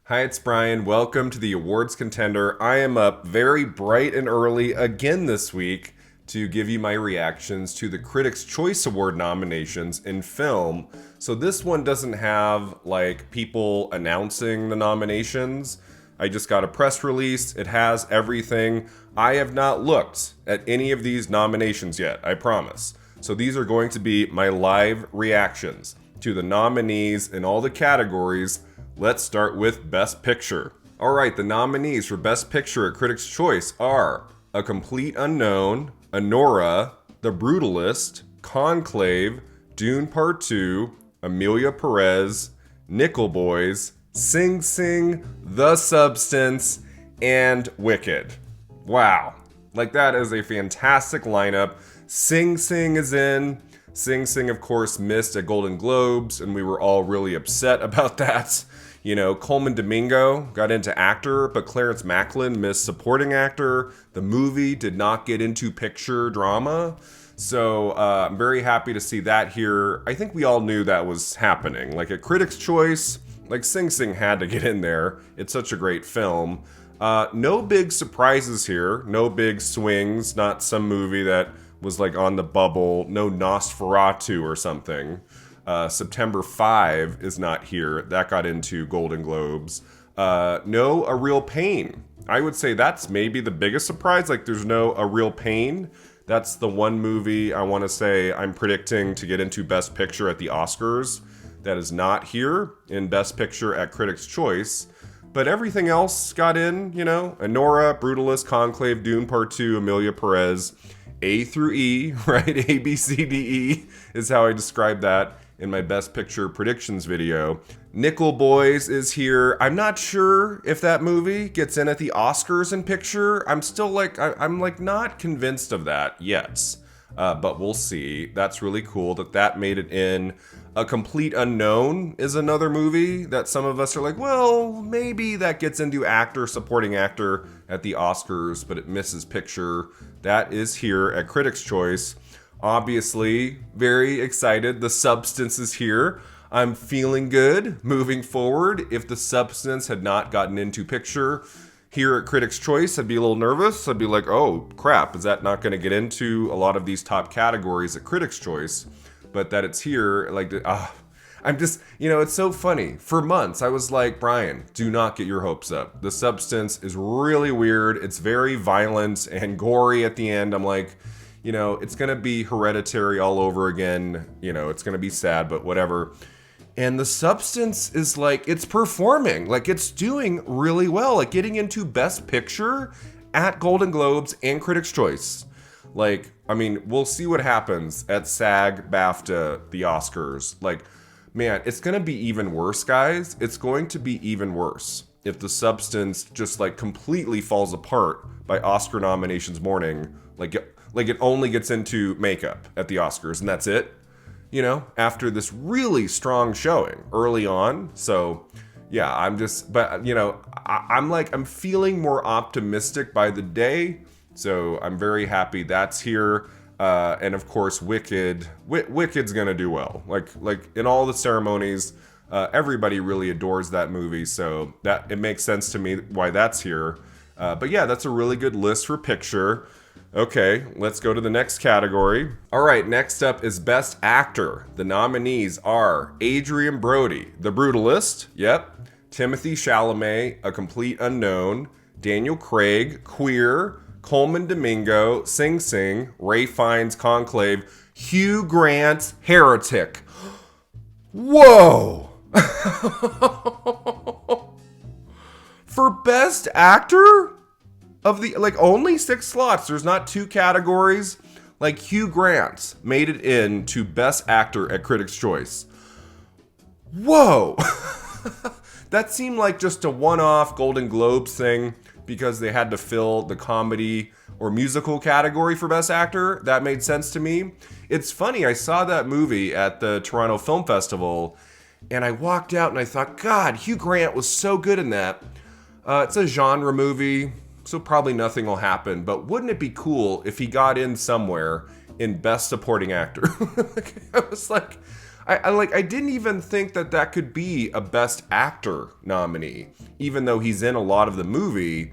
Hi, it's Brian. Welcome to the Awards Contender. I am up very bright and early again this week to give you my reactions to the Critics' Choice Award nominations in film. So this one doesn't have like people announcing the nominations. I just got a press release. It has everything. I have not looked at any of these nominations yet, I promise. So these are going to be my live reactions to the nominees in all the categories. Let's start with Best Picture. All right, the nominees for Best Picture at Critics' Choice are A Complete Unknown, Anora, The Brutalist, Conclave, Dune Part 2, Amelia Perez, Nickel Boys, Sing Sing, The Substance, and Wicked. Wow. Like, that is a fantastic lineup. Sing Sing is in. Sing Sing, of course, missed at Golden Globes, and we were all really upset about that. You know, Coleman Domingo got into actor, but Clarence Macklin missed supporting actor. The movie did not get into picture drama. So I'm very happy to see that here. I think we all knew that was happening. Like at Critics' Choice, like Sing Sing had to get in there. It's such a great film. No big surprises here. No big swings. Not some movie that was like on the bubble. No Nosferatu or something. September 5 is not here. That got into Golden Globes. No A Real Pain. I would say that's maybe the biggest surprise. Like there's no A Real Pain. That's the one movie I want to say I'm predicting to get into Best Picture at the Oscars. That is not here in Best Picture at Critics' Choice. But everything else got in, you know. Anora, Brutalist, Conclave, Dune Part 2, Amelia Perez. A through E, right? A, B, C, D, E is how I describe that in my Best Picture predictions video. Nickel Boys is here. I'm not sure if that movie gets in at the Oscars in picture. I'm still like, I'm like not convinced of that yet. But we'll see. That's really cool that made it in. A Complete Unknown is another movie that some of us are like, well, maybe that gets into actor, supporting actor at the Oscars, but it misses picture. That is here at Critics' Choice. Obviously, very excited. The Substance is here. I'm feeling good moving forward. If The Substance had not gotten into picture here at Critics' Choice, I'd be a little nervous. I'd be like, oh, crap, is that not going to get into a lot of these top categories at Critics' Choice? But that it's here, like, I'm just, you know, it's so funny. For months, I was like, Brian, do not get your hopes up. The Substance is really weird. It's very violent and gory at the end. I'm like, you know, it's going to be Hereditary all over again. You know, it's going to be sad, but whatever. And The Substance is like, it's performing. Like, it's doing really well. Like, getting into Best Picture at Golden Globes and Critics' Choice. Like, I mean, we'll see what happens at SAG, BAFTA, the Oscars. Like, man, it's going to be even worse, guys. It's going to be even worse if The Substance just, like, completely falls apart by Oscar nominations morning. Like it only gets into makeup at the Oscars, and that's it. You know, after this really strong showing early on. So, yeah, but, you know, I'm feeling more optimistic by the day. So I'm very happy that's here. And of course, Wicked's gonna do well. Like in all the ceremonies, everybody really adores that movie. So that it makes sense to me why that's here. But yeah, that's a really good list for picture. Okay, let's go to the next category. All right, next up is Best Actor. The nominees are Adrien Brody, The Brutalist, yep. Timothée Chalamet, A Complete Unknown. Daniel Craig, Queer. Coleman Domingo, Sing Sing. Ray Fiennes, Conclave. Hugh Grant, Heretic. Whoa! For Best Actor? Of the, like, only 6 slots. There's not 2 categories. Like, Hugh Grant made it in to Best Actor at Critics' Choice. Whoa! That seemed like just a one-off Golden Globes thing because they had to fill the comedy or musical category for Best Actor. That made sense to me. It's funny, I saw that movie at the Toronto Film Festival, and I walked out and I thought, God, Hugh Grant was so good in that. It's a genre movie, so probably nothing will happen, but wouldn't it be cool if he got in somewhere in Best Supporting Actor? I was like, I didn't even think that could be a Best Actor nominee, even though he's in a lot of the movie.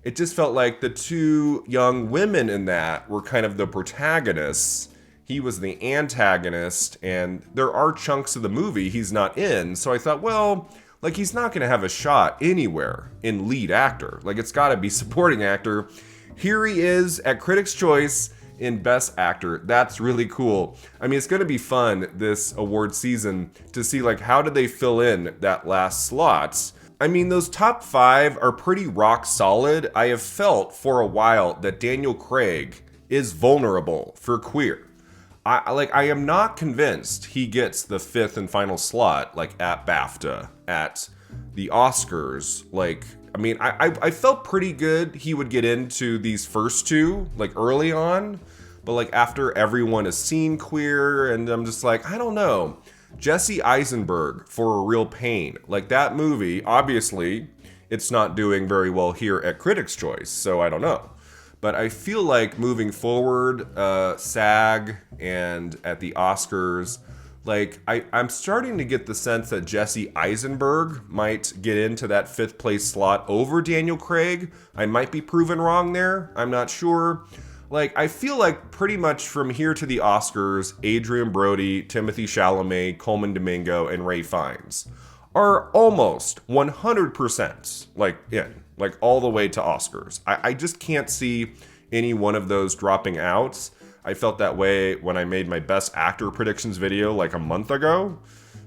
It just felt like the two young women in that were kind of the protagonists. He was the antagonist, and there are chunks of the movie he's not in. So I thought, well, like, he's not going to have a shot anywhere in lead actor. Like, it's got to be supporting actor. Here he is at Critics' Choice in Best Actor. That's really cool. I mean, it's going to be fun this award season to see, like, how do they fill in that last slot. I mean, those top 5 are pretty rock solid. I have felt for a while that Daniel Craig is vulnerable for queer. I am not convinced he gets the 5th and final slot, like, at BAFTA, at the Oscars. Like, I mean, I felt pretty good he would get into these first 2, like, early on. But, like, after everyone has seen Queer, and I'm just like, I don't know. Jesse Eisenberg for A Real Pain. Like, that movie, obviously, it's not doing very well here at Critics' Choice, so I don't know. But I feel like moving forward, SAG and at the Oscars, like, I'm starting to get the sense that Jesse Eisenberg might get into that 5th place slot over Daniel Craig. I might be proven wrong there. I'm not sure. Like, I feel like pretty much from here to the Oscars, Adrian Brody, Timothée Chalamet, Coleman Domingo, and Ray Fiennes are almost 100% like in, like all the way to Oscars. I just can't see any one of those dropping out. I felt that way when I made my Best Actor predictions video like a month ago.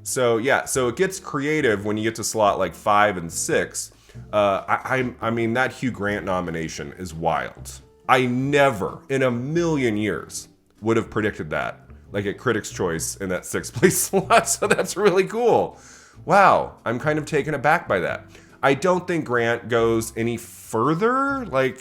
So yeah, so it gets creative when you get to slot like 5 and 6. I mean, that Hugh Grant nomination is wild. I never in a million years would have predicted that, like at Critics' Choice in that 6th place slot. So that's really cool. Wow, I'm kind of taken aback by that. I don't think Grant goes any further. Like,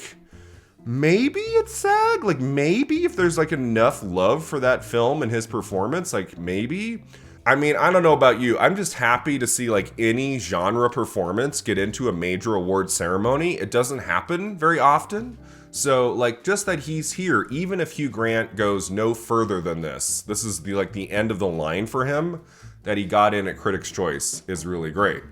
maybe it's SAG. Like, maybe if there's like enough love for that film and his performance, like maybe. I mean, I don't know about you. I'm just happy to see like any genre performance get into a major award ceremony. It doesn't happen very often. So, like, just that he's here, even if Hugh Grant goes no further than this is the end of the line for him, that he got in at Critics' Choice is really great.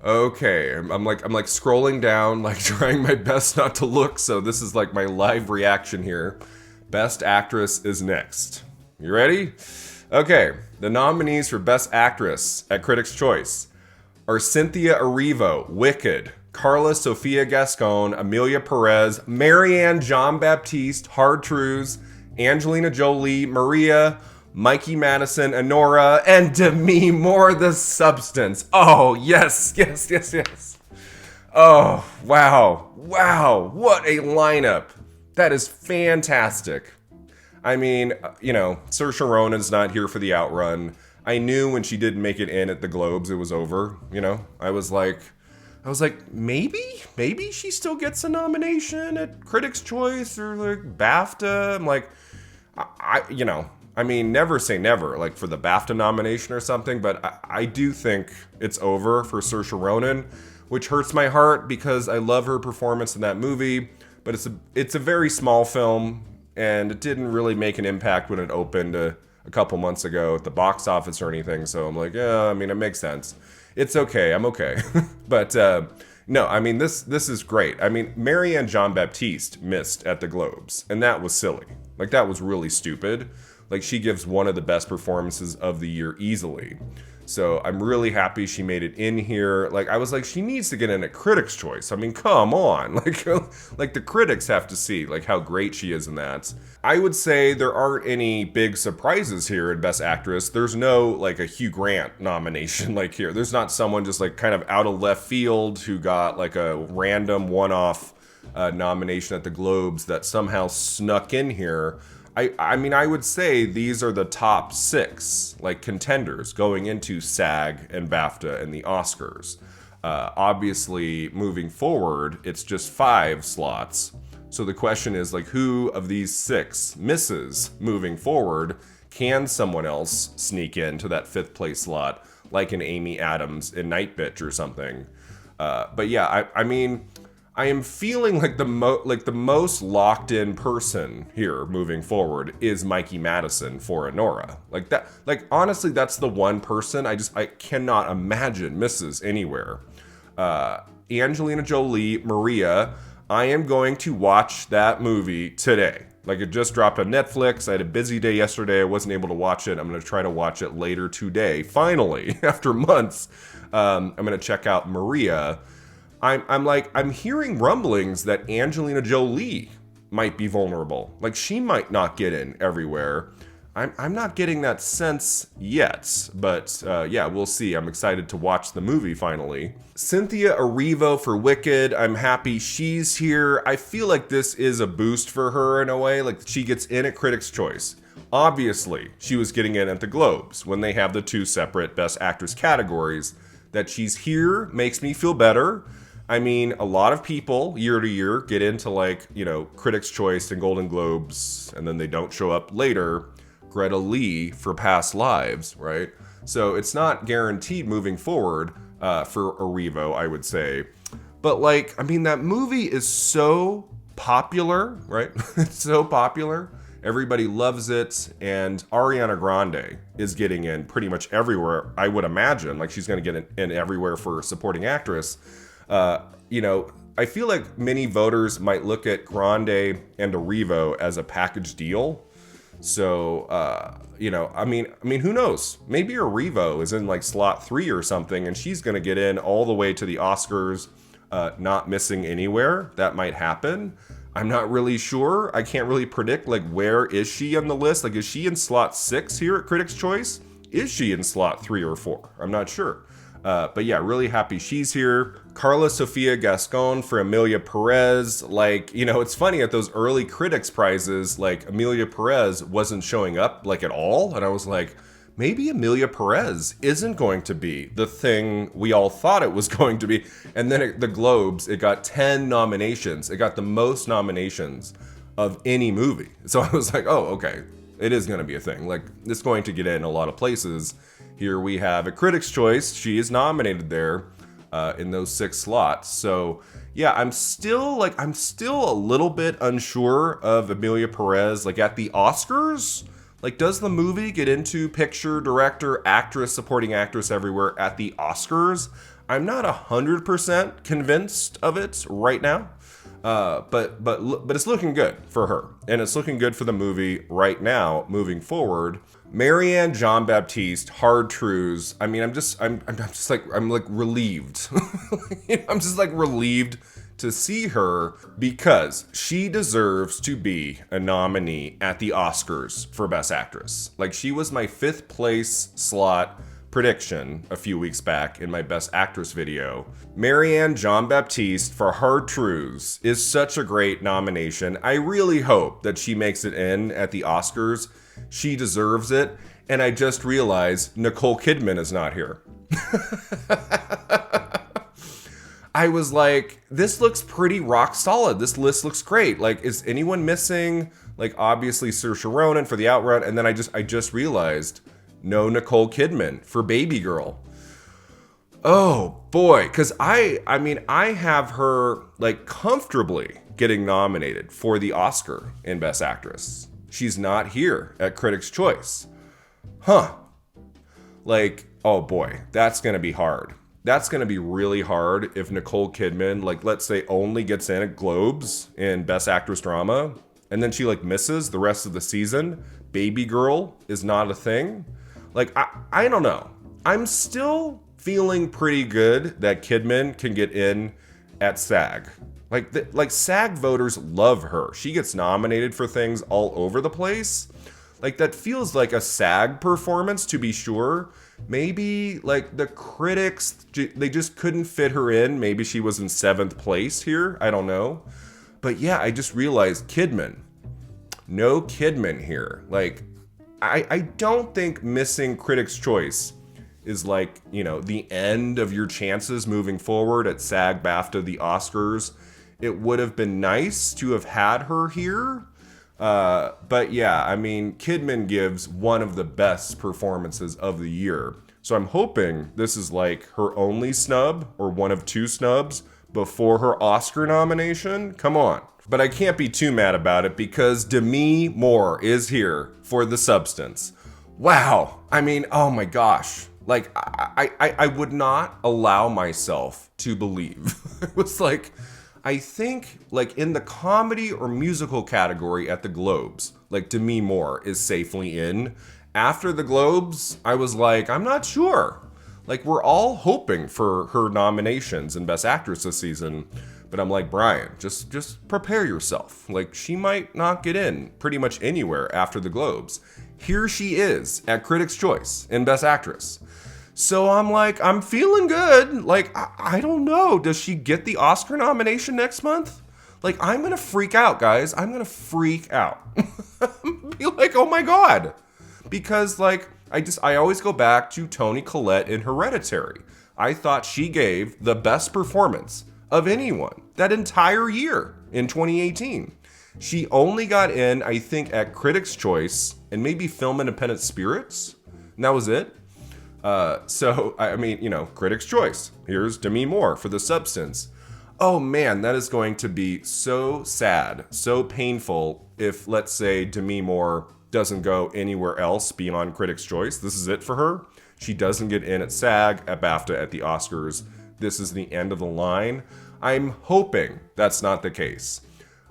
Okay, I'm like scrolling down, like trying my best not to look, so this is like my live reaction here. Best Actress is next. You ready? Okay, the nominees for Best Actress at Critics' Choice are Cynthia Erivo, Wicked, Carla Sofia Gascon, Amelia Perez, Marianne Jean-Baptiste, Hard Truths, Angelina Jolie, Maria, Mikey Madison, Honora, and Demi Moore, The Substance. Oh, yes. Oh, wow, what a lineup. That is fantastic. I mean, you know, Saoirse Ronan's not here for the outrun. I knew when she didn't make it in at the Globes, it was over, you know? I was like, maybe she still gets a nomination at Critics' Choice or like BAFTA. I'm like, I mean, never say never, like for the BAFTA nomination or something, but I do think it's over for Saoirse Ronan, which hurts my heart because I love her performance in that movie, but it's a very small film, and it didn't really make an impact when it opened a couple months ago at the box office or anything, so I'm like, yeah, I mean, it makes sense. It's okay, I'm okay. But no, I mean, this is great. I mean, Marianne Jean-Baptiste missed at the Globes, and that was silly. Like, that was really stupid. Like, she gives one of the best performances of the year easily. So I'm really happy she made it in here. Like, I was like, she needs to get in a Critics' Choice. I mean, come on. Like the critics have to see, like, how great she is in that. I would say there aren't any big surprises here in Best Actress. There's no, like, a Hugh Grant nomination, like, here. There's not someone just, like, kind of out of left field who got, like, a random one-off nomination at the Globes that somehow snuck in here. I mean, I would say these are the top 6, like, contenders going into SAG and BAFTA and the Oscars. Obviously, moving forward, it's just 5 slots. So the question is, like, who of these 6 misses moving forward? Can someone else sneak into that 5th place slot, like an Amy Adams in Night Bitch or something? But yeah, I mean, I am feeling like the most locked in person here moving forward is Mikey Madison for Honora. Like that, like honestly, that's the one person I cannot imagine misses anywhere. Angelina Jolie, Maria, I am going to watch that movie today. Like it just dropped on Netflix. I had a busy day yesterday. I wasn't able to watch it. I'm going to try to watch it later today. Finally, after months, I'm going to check out Maria. I'm hearing rumblings that Angelina Jolie might be vulnerable. Like she might not get in everywhere. I'm not getting that sense yet, but yeah, we'll see. I'm excited to watch the movie finally. Cynthia Erivo for Wicked. I'm happy she's here. I feel like this is a boost for her in a way. Like she gets in at Critics' Choice. Obviously, she was getting in at the Globes when they have the two separate Best Actress categories. That she's here makes me feel better. I mean, a lot of people year to year get into like, you know, Critics' Choice and Golden Globes, and then they don't show up later. Greta Lee for Past Lives, right? So it's not guaranteed moving forward for Erivo, I would say. But like, I mean, that movie is so popular, right? It's so popular. Everybody loves it. And Ariana Grande is getting in pretty much everywhere, I would imagine. Like she's going to get in everywhere for supporting actress. You know, I feel like many voters might look at Grande and Erivo as a package deal. So, you know, I mean, who knows? Maybe Erivo is in like slot 3 or something, and she's going to get in all the way to the Oscars, not missing anywhere. That might happen. I'm not really sure. I can't really predict, like, where is she on the list? Like, is she in slot 6 here at Critics' Choice? Is she in slot 3 or 4? I'm not sure. But yeah, really happy she's here. Carla Sofia Gascon for Emilia Perez. Like, you know, it's funny at those early critics prizes, like Emilia Perez wasn't showing up like at all. And I was like, maybe Emilia Perez isn't going to be the thing we all thought it was going to be. And then at the Globes, it got 10 nominations. It got the most nominations of any movie. So I was like, oh, okay, it is going to be a thing. Like, it's going to get in a lot of places. Here we have a Critics' Choice. She is nominated there in those 6 slots. So yeah, I'm still a little bit unsure of Emilia Perez. Like at the Oscars, like does the movie get into picture, director, actress, supporting actress everywhere at the Oscars? I'm not 100% convinced of it right now. But it's looking good for her, and it's looking good for the movie right now, moving forward. Marianne Jean-Baptiste, Hard Truths. I mean, I'm like relieved. I'm just like relieved to see her because she deserves to be a nominee at the Oscars for Best Actress. Like she was my 5th place slot prediction a few weeks back in my Best Actress video. Marianne Jean-Baptiste for Hard Truths is such a great nomination. I really hope that she makes it in at the Oscars. She deserves it. And I just realized Nicole Kidman is not here. I was like, this looks pretty rock solid. This list looks great. Like, is anyone missing? Like, obviously Saoirse Ronan for The Outrun. And then I just realized no Nicole Kidman for Baby Girl. Oh boy, because I have her like comfortably getting nominated for the Oscar in Best Actress. She's not here at Critics' Choice. Huh. Like, oh boy, that's gonna be hard. That's gonna be really hard if Nicole Kidman, like, let's say only gets in at Globes in Best Actress Drama, and then she like misses the rest of the season. Baby Girl is not a thing. Like, I don't know. I'm still feeling pretty good that Kidman can get in at SAG. Like SAG voters love her. She gets nominated for things all over the place. Like, that feels like a SAG performance, to be sure. Maybe, like, the critics, they just couldn't fit her in. Maybe she was in 7th place here. I don't know. But yeah, I just realized Kidman. No Kidman here. Like, I don't think missing Critics' Choice is like, you know, the end of your chances moving forward at SAG, BAFTA, the Oscars. It would have been nice to have had her here. But yeah, I mean, Kidman gives one of the best performances of the year. So I'm hoping this is like her only snub or one of 2 snubs before her Oscar nomination? Come on. But I can't be too mad about it because Demi Moore is here for The Substance. Wow. I mean, oh my gosh. Like, I would not allow myself to believe. It was like, I think, like, in the comedy or musical category at the Globes, like, Demi Moore is safely in. After the Globes, I was like, I'm not sure. Like, we're all hoping for her nominations in Best Actress this season. But I'm like, Brian, just prepare yourself. Like, she might not get in pretty much anywhere after the Globes. Here she is at Critics' Choice in Best Actress. So I'm like, I'm feeling good. Like, I don't know. Does she get the Oscar nomination next month? Like, I'm going to freak out, guys. I'm going to freak out. Be like, oh my God. Because, like, I always go back to Toni Collette in Hereditary. I thought she gave the best performance of anyone that entire year in 2018. She only got in, I think, at Critics' Choice and maybe Film Independent Spirits. And that was it. So, I mean, you know, Critics' Choice. Here's Demi Moore for The Substance. Oh man, that is going to be so sad, so painful if, let's say, Demi Moore doesn't go anywhere else beyond Critics' Choice. This is it for her. She doesn't get in at SAG, at BAFTA, at the Oscars. This is the end of the line. I'm hoping that's not the case.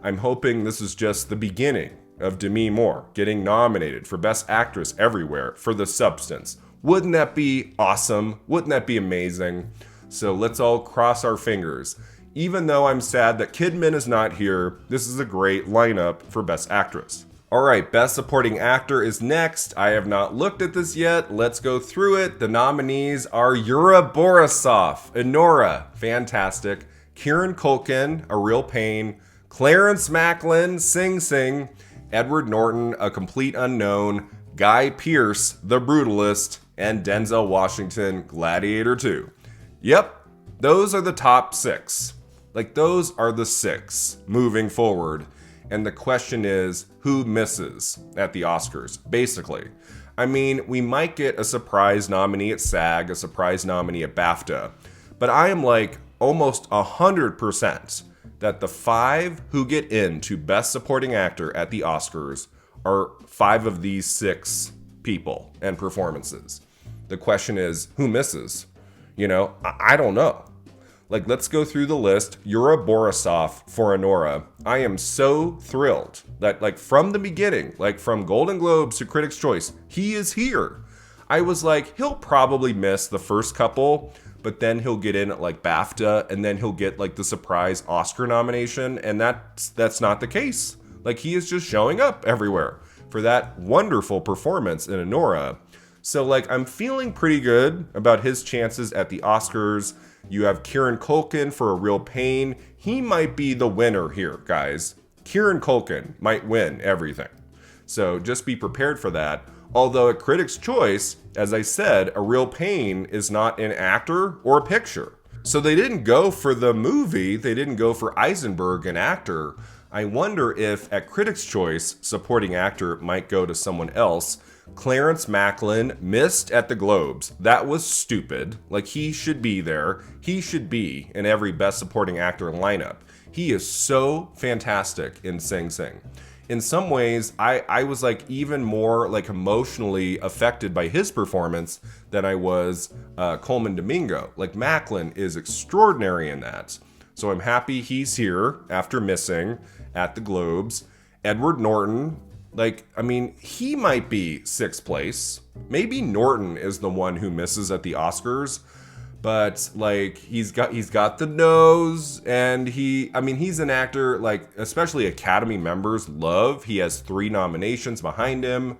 I'm hoping this is just the beginning of Demi Moore getting nominated for Best Actress everywhere for The Substance. Wouldn't that be awesome? Wouldn't that be amazing? So let's all cross our fingers. Even though I'm sad that Kidman is not here, this is a great lineup for Best Actress. Alright, Best Supporting Actor is next. I have not looked at this yet. Let's go through it. The nominees are Yura Borisov, Enora, fantastic. Kieran Culkin, A Real Pain. Clarence Macklin, Sing Sing. Edward Norton, A Complete Unknown. Guy Pearce, The Brutalist. And Denzel Washington, Gladiator 2. Yep, those are the top 6. Like, those are the 6 moving forward. And the question is, who misses at the Oscars, basically? I mean, we might get a surprise nominee at SAG, a surprise nominee at BAFTA. But I am like almost 100% that the 5 who get into Best Supporting Actor at the Oscars are 5 of these 6 people and performances. The question is, who misses? You know, I don't know. Like, let's go through the list. Yura Borisov for Enora. I am so thrilled that, like, from the beginning, like, from Golden Globes to Critics' Choice, he is here. I was like, he'll probably miss the first couple, but then he'll get in at, like, BAFTA, and then he'll get, like, the surprise Oscar nomination, and that's not the case. Like, he is just showing up everywhere for that wonderful performance in Enora. So, like, I'm feeling pretty good about his chances at the Oscars. You have Kieran Culkin for A Real Pain. He might be the winner here, guys. Kieran Culkin might win everything. So just be prepared for that. Although at Critics' Choice, as I said, A Real Pain is not an actor or a picture. So they didn't go for the movie. They didn't go for Eisenberg, an actor. I wonder if at Critics' Choice, supporting actor might go to someone else. Clarence Macklin missed at the Globes. That was stupid. Like, he should be there. He should be in every Best Supporting Actor lineup. He is so fantastic in Sing Sing. In some ways, I was like even more like emotionally affected by his performance than I was Coleman Domingo. Like, Macklin is extraordinary in that. So I'm happy he's here after missing at the Globes. Edward Norton, like, I mean, he might be 6th place. Maybe Norton is the one who misses at the Oscars, but like, he's got the nose, and he's an actor like especially Academy members love. He has 3 nominations behind him.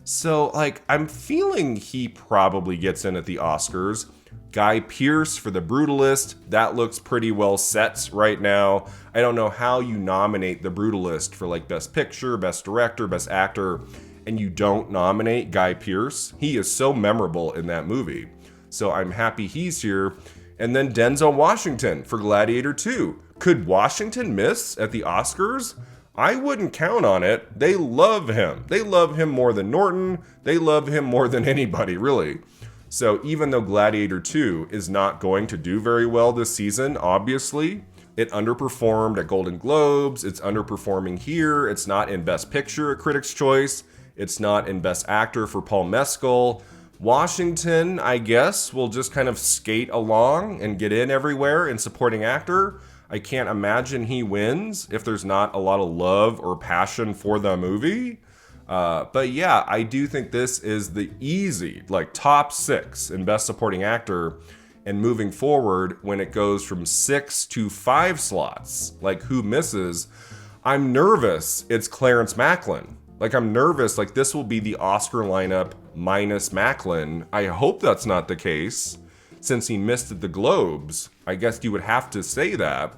So like, I'm feeling he probably gets in at the Oscars. Guy Pearce for The Brutalist, that looks pretty well set right now. I don't know how you nominate The Brutalist for like Best Picture, Best Director, Best Actor, and you don't nominate Guy Pearce. He is so memorable in that movie. So I'm happy he's here. And then Denzel Washington for Gladiator 2. Could Washington miss at the Oscars? I wouldn't count on it. They love him. They love him more than Norton. They love him more than anybody, really. So even though Gladiator 2 is not going to do very well this season, obviously, It underperformed at Golden Globes. It's underperforming here. It's not in Best Picture at Critics' Choice. It's not in Best Actor for Paul Mescal. Washington, I guess, will just kind of skate along and get in everywhere in supporting actor. I can't imagine he wins if there's not a lot of love or passion for the movie. But yeah, I do think this is the easy, like, top 6 in Best Supporting Actor. And moving forward, when it goes from 6 to 5 slots, like, who misses? I'm nervous it's Clarence Macklin. Like, I'm nervous, like, this will be the Oscar lineup minus Macklin. I hope that's not the case, since he missed at the Globes. I guess you would have to say that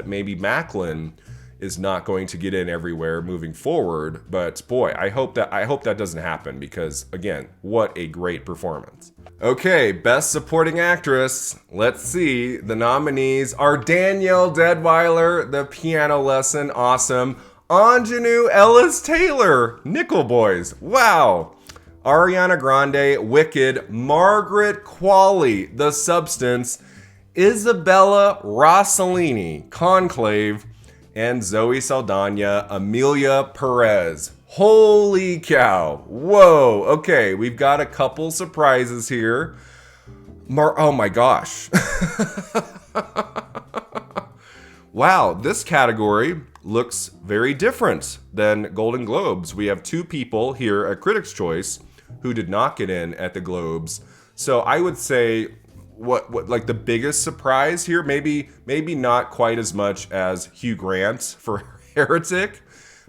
maybe Macklin is not going to get in everywhere moving forward. But boy, I hope that doesn't happen, because again, what a great performance. Okay, Best Supporting Actress. Let's see. The nominees are Danielle Deadwyler, The Piano Lesson, awesome. Antigua Ellis-Taylor, Nickel Boys, wow. Ariana Grande, Wicked. Margaret Qualley, The Substance. Isabella Rossellini, Conclave. And Zoe Saldana, Emilia Perez. Holy cow. Whoa. Okay, we've got a couple surprises here. Oh my gosh. Wow, this category looks very different than Golden Globes. We have 2 people here at Critics' Choice who did not get in at the Globes. So I would say what like the biggest surprise here, maybe not quite as much as Hugh Grant for Heretic,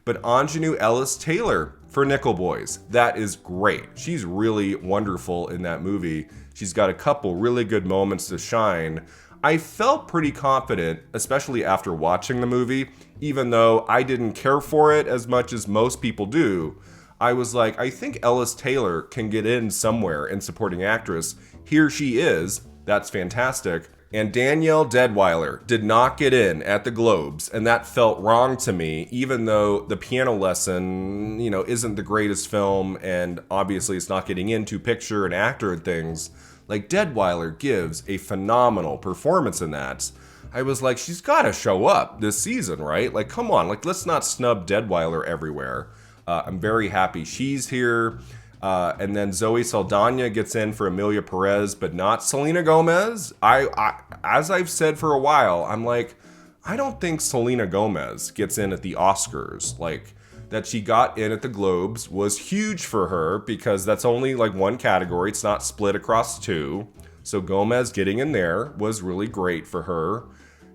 but Antigua Ellis-Taylor for Nickel Boys. That is great. She's really wonderful in that movie. She's got a couple really good moments to shine. I felt pretty confident, especially after watching the movie, even though I didn't care for it as much as most people do. I was like, I think Ellis-Taylor can get in somewhere in supporting actress. Here she is. That's fantastic. And Danielle Deadwyler did not get in at the Globes, and that felt wrong to me, even though The Piano Lesson, isn't the greatest film, and obviously it's not getting into picture and actor and things. Like, Deadwyler gives a phenomenal performance in that. I was like, she's got to show up this season, right? Like, come on, like, let's not snub Deadwyler everywhere. I'm very happy she's here. And then Zoe Saldana gets in for Emilia Perez, but not Selena Gomez. I as I've said for a while, I'm like, I don't think Selena Gomez gets in at the Oscars. Like, that she got in at the Globes was huge for her, because that's only like one category. It's not split across 2. So Gomez getting in there was really great for her.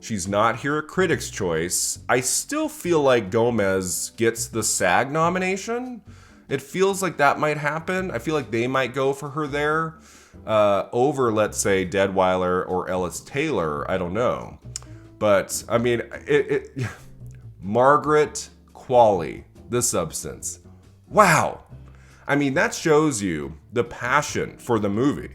She's not here at Critics' Choice. I still feel like Gomez gets the SAG nomination. It feels like that might happen. I feel like they might go for her there over, let's say, Deadwyler or Ellis-Taylor. I don't know. But, I mean, Margaret Qualley, The Substance. Wow. I mean, that shows you the passion for the movie.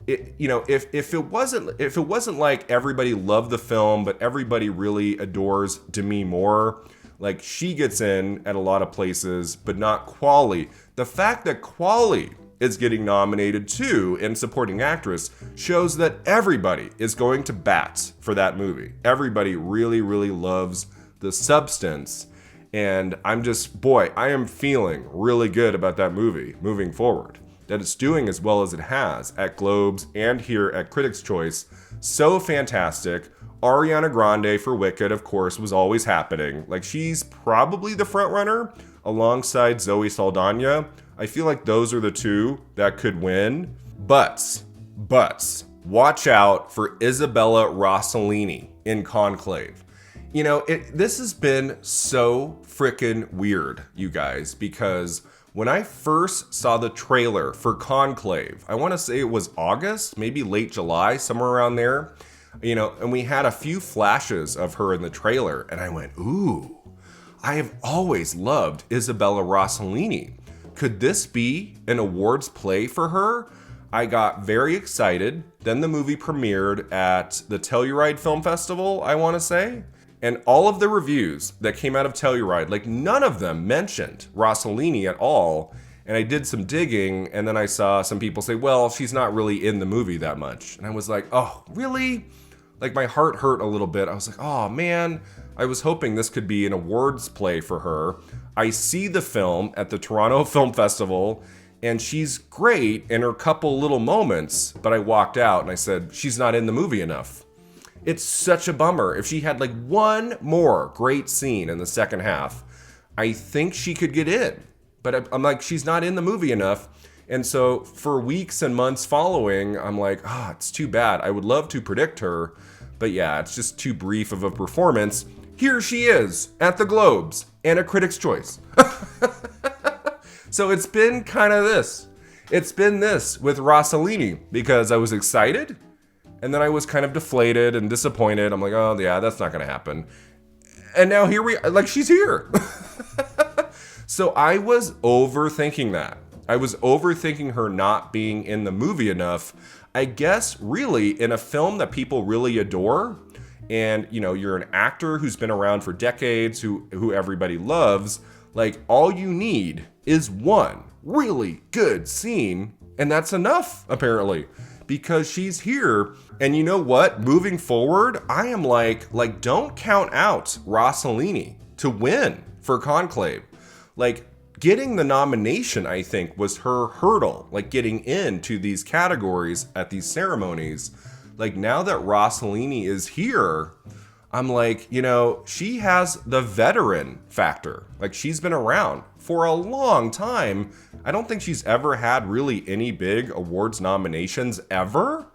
If it wasn't like everybody loved the film, but everybody really adores Demi Moore, like, she gets in at a lot of places, but not Qualley. The fact that Qualley is getting nominated too in supporting actress shows that everybody is going to bat for that movie. Everybody really, really loves The Substance. And I am feeling really good about that movie moving forward. That it's doing as well as it has at Globes and here at Critics' Choice. So fantastic. Ariana Grande for Wicked, of course, was always happening. Like, she's probably the front runner alongside Zoe Saldana. I feel like those are the 2 that could win. But, watch out for Isabella Rossellini in Conclave. This has been so freaking weird, you guys, because when I first saw the trailer for Conclave, I want to say it was August, maybe late July, somewhere around there. And we had a few flashes of her in the trailer, and I went, ooh, I have always loved Isabella Rossellini. Could this be an awards play for her? I got very excited. Then the movie premiered at the Telluride Film Festival, I want to say. And all of the reviews that came out of Telluride, like, none of them mentioned Rossellini at all. And I did some digging, and then I saw some people say, well, she's not really in the movie that much. And I was like, oh, really? Like, my heart hurt a little bit. I was like, oh man, I was hoping this could be an awards play for her. I see the film at the Toronto Film Festival, and she's great in her couple little moments, but I walked out and I said, she's not in the movie enough. It's such a bummer. If she had like one more great scene in the second half, I think she could get in. But I'm like, she's not in the movie enough. And so for weeks and months following, I'm like, it's too bad. I would love to predict her. But yeah, it's just too brief of a performance. Here she is at the Globes and a Critics' Choice. So it's been kind of this. It's been this with Rossellini, because I was excited and then I was kind of deflated and disappointed. I'm like, oh yeah, that's not going to happen. And now she's here. So I was overthinking that. I was overthinking her not being in the movie enough. I guess really in a film that people really adore, and you're an actor who's been around for decades, who everybody loves, like all you need is one really good scene, and that's enough apparently, because she's here. And you know what? Moving forward, I am like don't count out Rossellini to win for Conclave. Like, getting the nomination, I think, was her hurdle, like getting into these categories at these ceremonies. Like, now that Rossellini is here, I'm like, she has the veteran factor. Like, she's been around for a long time. I don't think she's ever had really any big awards nominations ever.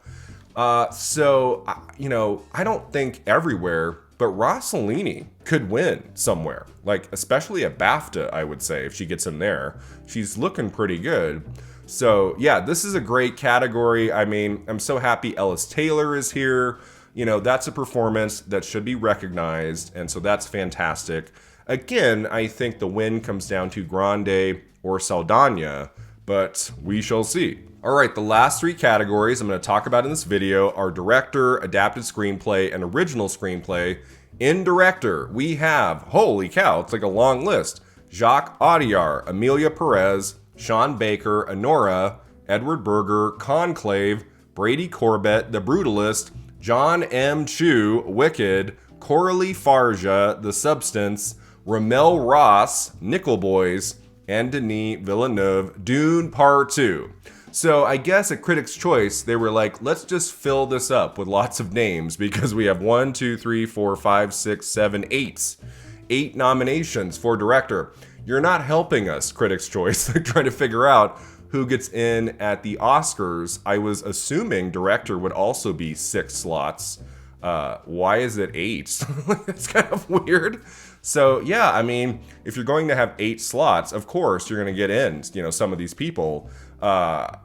So, I don't think everywhere, but Rossellini could win somewhere, like especially at BAFTA, I would say, if she gets in there. She's looking pretty good. So yeah, this is a great category. I mean, I'm so happy Ellis Taylor is here. That's a performance that should be recognized, and so that's fantastic. Again, I think the win comes down to Grande or Saldana, but we shall see. All right, the last three categories I'm going to talk about in this video are director, adapted screenplay, and original screenplay. In director, we have, holy cow, it's like a long list: Jacques Audiard, Emilia Perez, Sean Baker, Honora, Edward Berger, Conclave, Brady Corbett, The Brutalist, John M. Chu, Wicked, Coralie Farja, The Substance, Ramel Ross, Nickel Boys, and Denis Villeneuve, Dune Part 2. So I guess at Critics' Choice, they were like, let's just fill this up with lots of names, because we have 1, 2, 3, 4, 5, 6, 7, 8 nominations for director. You're not helping us, Critics' Choice, trying to figure out who gets in at the Oscars. I was assuming director would also be 6 slots. Why is it 8? It's kind of weird. So yeah, I mean, if you're going to have 8 slots, of course you're going to get in, some of these people. I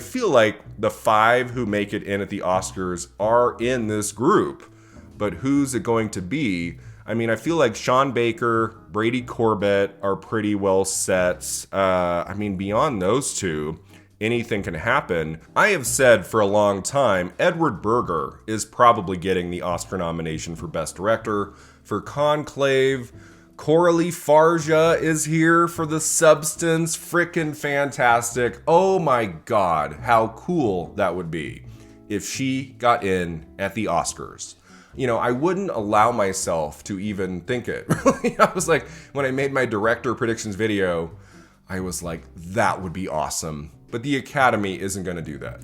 feel like the 5 who make it in at the Oscars are in this group, but who's it going to be? I mean, I feel like Sean Baker, Brady Corbett are pretty well set. I mean, beyond those two, anything can happen. I have said for a long time, Edward Berger is probably getting the Oscar nomination for Best Director. For Conclave, Coralie Farja is here for The Substance. Frickin' fantastic. Oh my God, how cool that would be if she got in at the Oscars. I wouldn't allow myself to even think it. I was like, when I made my director predictions video, I was like, that would be awesome. But the Academy isn't going to do that.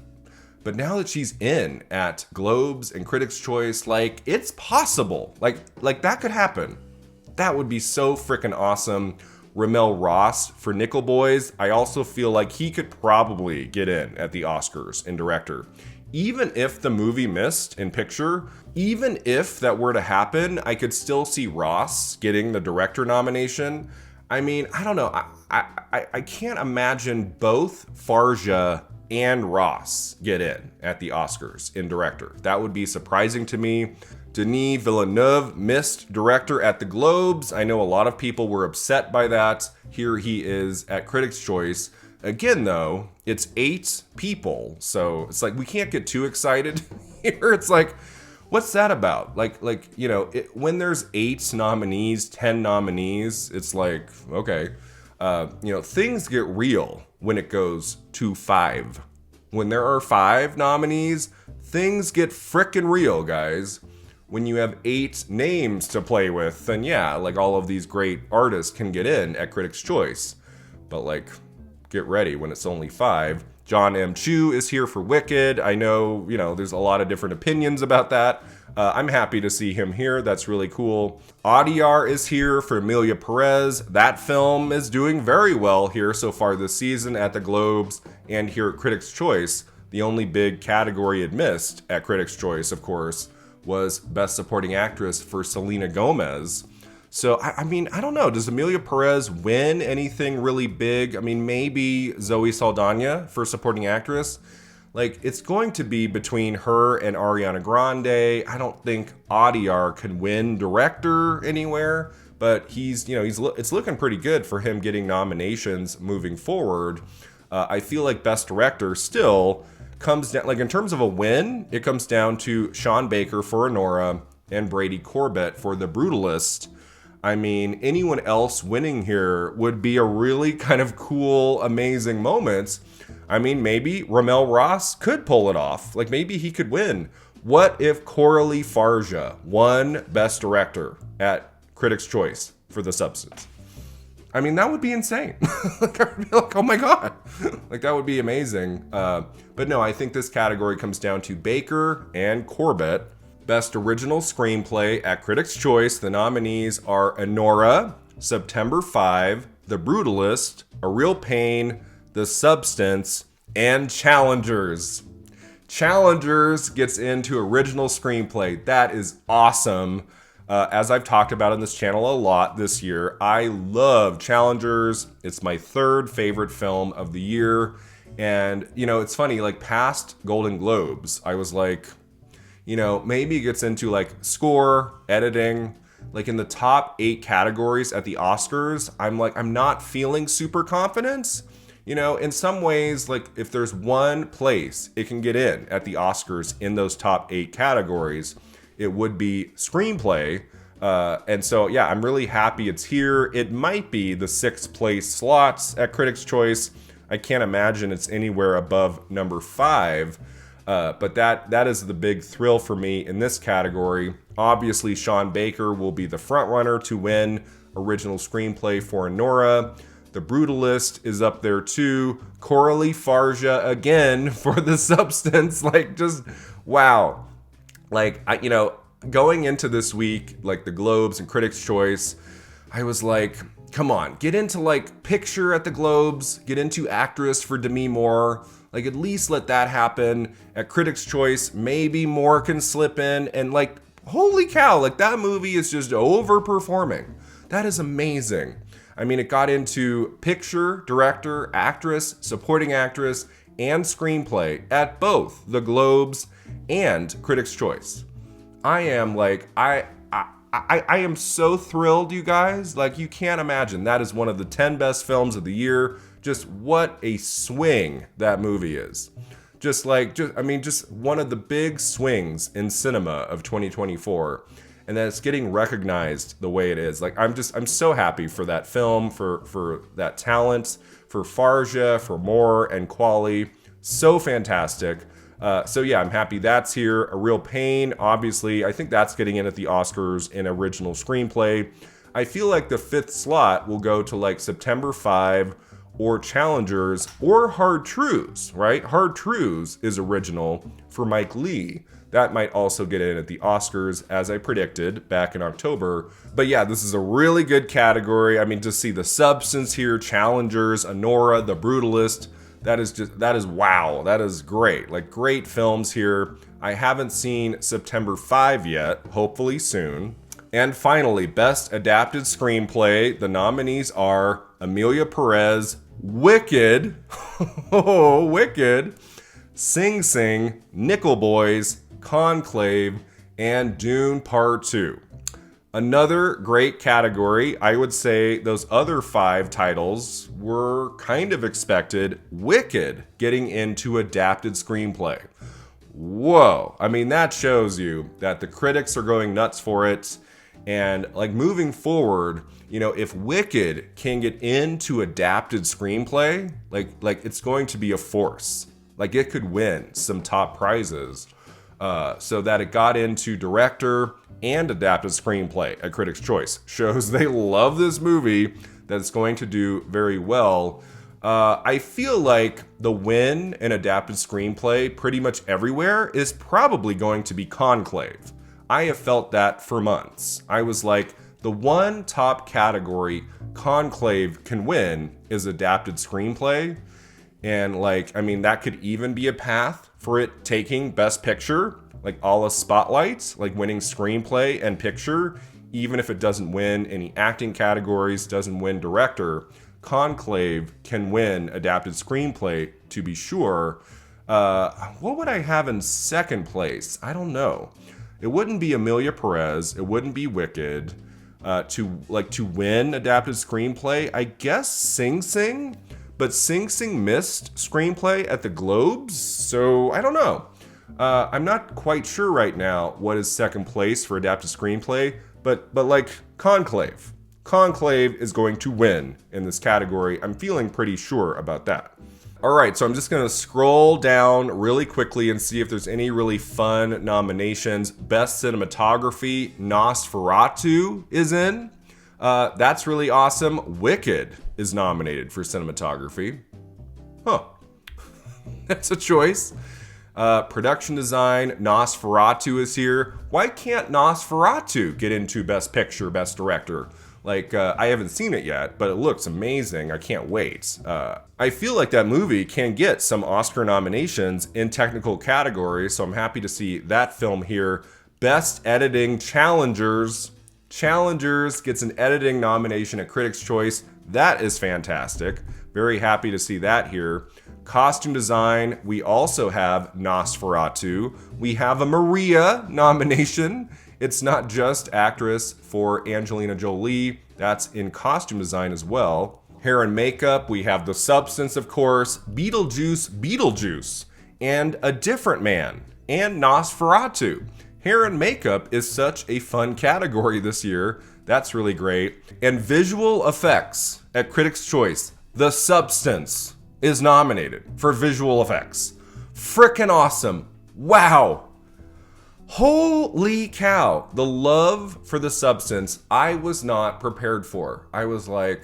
But now that she's in at Globes and Critics' Choice, like, it's possible. Like that could happen. That would be so freaking awesome. Ramel Ross for Nickel Boys, I also feel like he could probably get in at the Oscars in director. Even if the movie missed in picture, even if that were to happen, I could still see Ross getting the director nomination. I mean, I don't know. I can't imagine both Farja and Ross get in at the Oscars in director. That would be surprising to me. Denis Villeneuve missed director at the Globes. I know a lot of people were upset by that. Here he is at Critics' Choice. Again, though, it's 8 people, so it's like we can't get too excited here. It's like, what's that about? When there's 8 nominees, 10 nominees, it's like, okay, things get real when it goes to 5 when there are 5 nominees, things get frickin' real, guys. When you have 8 names to play with, then yeah, like all of these great artists can get in at Critics' Choice. But like, get ready when it's only 5. John M. Chu is here for Wicked. I know, there's a lot of different opinions about that. I'm happy to see him here. That's really cool. Audiyar is here for Emilia Perez. That film is doing very well here so far this season at the Globes and here at Critics' Choice. The only big category it missed at Critics' Choice, of course, was Best Supporting Actress for Selena Gomez. So, I mean, I don't know. Does Emilia Perez win anything really big? I mean, maybe Zoe Saldana for Supporting Actress. Like, it's going to be between her and Ariana Grande. I don't think Audiyar can win Director anywhere, but it's looking pretty good for him getting nominations moving forward. I feel like Best Director still comes down, like in terms of a win, it comes down to Sean Baker for Anora and Brady Corbett for The Brutalist. I mean, anyone else winning here would be a really kind of cool, amazing moment. I mean, maybe Ramel Ross could pull it off. Like, maybe he could win. What if Coralie Farja won Best Director at Critics' Choice for The Substance? I mean, that would be insane. Like, I would be like, oh my God. Like, that would be amazing. But no, I think this category comes down to Baker and Corbett. Best Original Screenplay at Critics' Choice. The nominees are Anora, September 5, The Brutalist, A Real Pain, The Substance, and Challengers. Challengers gets into Original Screenplay. That is awesome. As I've talked about in this channel a lot this year, I love Challengers. It's my 3rd favorite film of the year. And, it's funny, like past Golden Globes, I was like, maybe it gets into like score, editing, like in the top 8 categories at the Oscars. I'm not feeling super confident. In some ways, like if there's one place it can get in at the Oscars in those top 8 categories, it would be screenplay. And so, yeah, I'm really happy it's here. It might be the 6th place slots at Critics' Choice. I can't imagine it's anywhere above number 5. But that is the big thrill for me in this category. Obviously, Sean Baker will be the front runner to win Original Screenplay for Anora. The Brutalist is up there too. Coralie Farja again for The Substance. Like, just wow. Like, going into this week, like the Globes and Critics' Choice, I was like, come on, get into like picture at the Globes, get into actress for Demi Moore. Like, at least let that happen. At Critics' Choice, maybe more can slip in. And like, holy cow, like that movie is just overperforming. That is amazing. I mean, it got into picture, director, actress, supporting actress, and screenplay at both the Globes and Critics' Choice. I am like, I am so thrilled, you guys. Like, you can't imagine. That is one of the 10 best films of the year. Just what a swing that movie is. Just one of the big swings in cinema of 2024. And that it's getting recognized the way it is. Like, I'm so happy for that film, for that talent, for Farja, for Moore and Quali. So fantastic. So yeah, I'm happy that's here. A Real Pain, obviously, I think that's getting in at the Oscars in Original Screenplay. I feel like the 5th slot will go to like September 5 or Challengers or Hard Truths, right? Hard Truths is original for Mike Lee. That might also get in at the Oscars, as I predicted back in October. But yeah, this is a really good category. I mean, to see The Substance here, Challengers, Anora, The Brutalist, that is wow. That is great. Like, great films here. I haven't seen September 5 yet, hopefully soon. And finally, Best Adapted Screenplay. The nominees are Emilia Perez, Wicked, oh, Wicked, Sing Sing, Nickel Boys, Conclave, and Dune Part 2. Another great category. I would say those other 5 titles were kind of expected. Wicked getting into adapted screenplay. Whoa. I mean, that shows you that the critics are going nuts for it. And like, moving forward, if Wicked can get into adapted screenplay, like it's going to be a force. Like, it could win some top prizes. So that it got into director and adapted screenplay at Critics' Choice. Shows they love this movie, that it's going to do very well. I feel like the win in adapted screenplay pretty much everywhere is probably going to be Conclave. I have felt that for months. I was like, the one top category Conclave can win is adapted screenplay. And like, I mean, that could even be a path for it taking Best Picture, like a la Spotlight, like winning screenplay and picture, even if it doesn't win any acting categories, doesn't win director. Conclave can win adapted screenplay, to be sure. What would I have in second place? I don't know. It wouldn't be Emilia Perez. It wouldn't be Wicked. To win adapted screenplay, I guess Sing Sing. But Sing Sing missed screenplay at the Globes, so I don't know. I'm not quite sure right now what is second place for adapted screenplay, but like Conclave. Conclave is going to win in this category. I'm feeling pretty sure about that. All right, so I'm just going to scroll down really quickly and see if there's any really fun nominations. Best Cinematography, Nosferatu is in. That's really awesome. Wicked is nominated for cinematography. Huh. That's a choice. Production design, Nosferatu is here. Why can't Nosferatu get into Best Picture, Best Director? Like, I haven't seen it yet, but it looks amazing. I can't wait. I feel like that movie can get some Oscar nominations in technical categories, so I'm happy to see that film here. Best Editing, Challengers. Challengers gets an editing nomination at Critics' Choice. That is fantastic. Very happy to see that here. Costume design, we also have Nosferatu. We have a Maria nomination. It's not just actress for Angelina Jolie. That's in costume design as well. Hair and makeup, we have The Substance, of course, Beetlejuice, and A Different Man, and Nosferatu. Hair and makeup is such a fun category this year. That's really great. And visual effects at Critics' Choice. The Substance is nominated for visual effects. Frickin' awesome. Wow. Holy cow. The love for The Substance, I was not prepared for. I was like,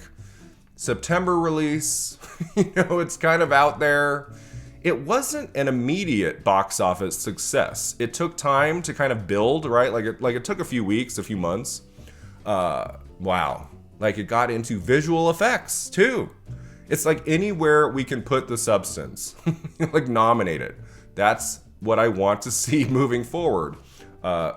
September release, it's kind of out there. It wasn't an immediate box office success. It took time to kind of build, right? Like it took a few weeks, a few months. Wow. Like, it got into visual effects too. It's like anywhere we can put The Substance, like, nominate it. That's what I want to see moving forward.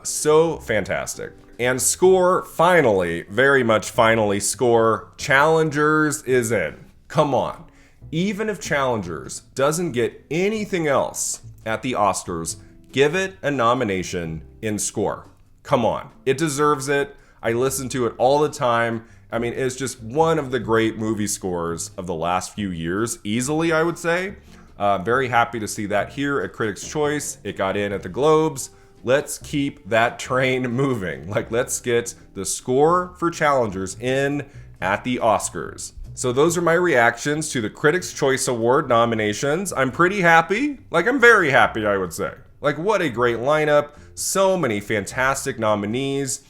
So fantastic. And score, finally, very much finally, score. Challengers is in. Come on. Even if Challengers doesn't get anything else at the Oscars, give it a nomination in score. Come on. It deserves it. I listen to it all the time. I mean, it's just one of the great movie scores of the last few years, easily, I would say. Very happy to see that here at Critics' Choice. It got in at the Globes. Let's keep that train moving. Like, let's get the score for Challengers in at the Oscars. So those are my reactions to the Critics' Choice Award nominations. I'm pretty happy. Like, I'm very happy, I would say. Like, what a great lineup. So many fantastic nominees.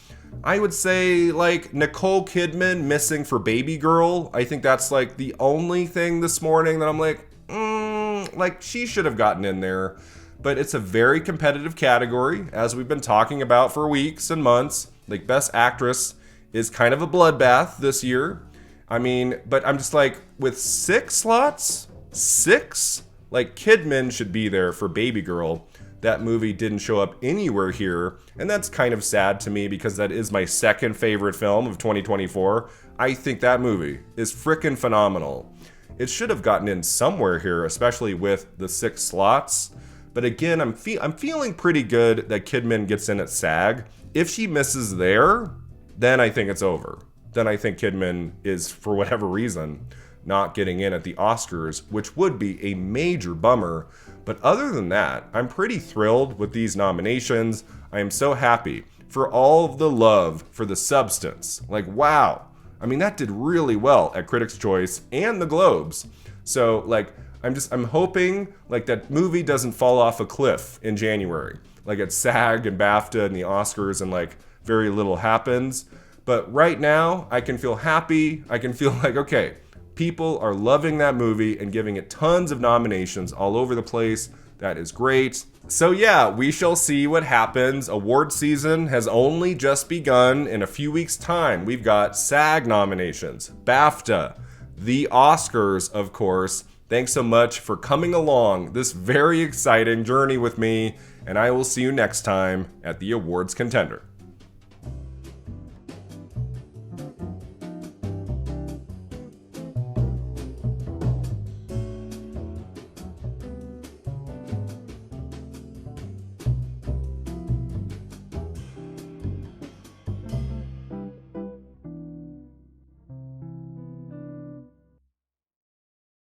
I would say, like, Nicole Kidman missing for Baby Girl. I think that's, like, the only thing this morning that I'm like, she should have gotten in there. But it's a very competitive category, as we've been talking about for weeks and months. Like, Best Actress is kind of a bloodbath this year. I mean, but I'm just like, with 6 slots? 6? Like, Kidman should be there for Baby Girl. That movie didn't show up anywhere here, and that's kind of sad to me because that is my second favorite film of 2024. I think that movie is frickin' phenomenal. It should have gotten in somewhere here, especially with the 6 slots. But again, I'm feeling pretty good that Kidman gets in at SAG. If she misses there, then I think it's over. Then I think Kidman is, for whatever reason, not getting in at the Oscars, which would be a major bummer. But other than that, I'm pretty thrilled with these nominations. I am so happy for all of the love for The Substance. Like, wow. I mean, that did really well at Critics' Choice and the Globes. So, like, I'm hoping like that movie doesn't fall off a cliff in January. Like at SAG and BAFTA and the Oscars and like very little happens. But right now, I can feel happy. I can feel like, okay, people are loving that movie and giving it tons of nominations all over the place. That is great. So yeah, we shall see what happens. Award season has only just begun. In a few weeks' time, we've got SAG nominations, BAFTA, the Oscars, of course. Thanks so much for coming along this very exciting journey with me, and I will see you next time at the Awards Contender.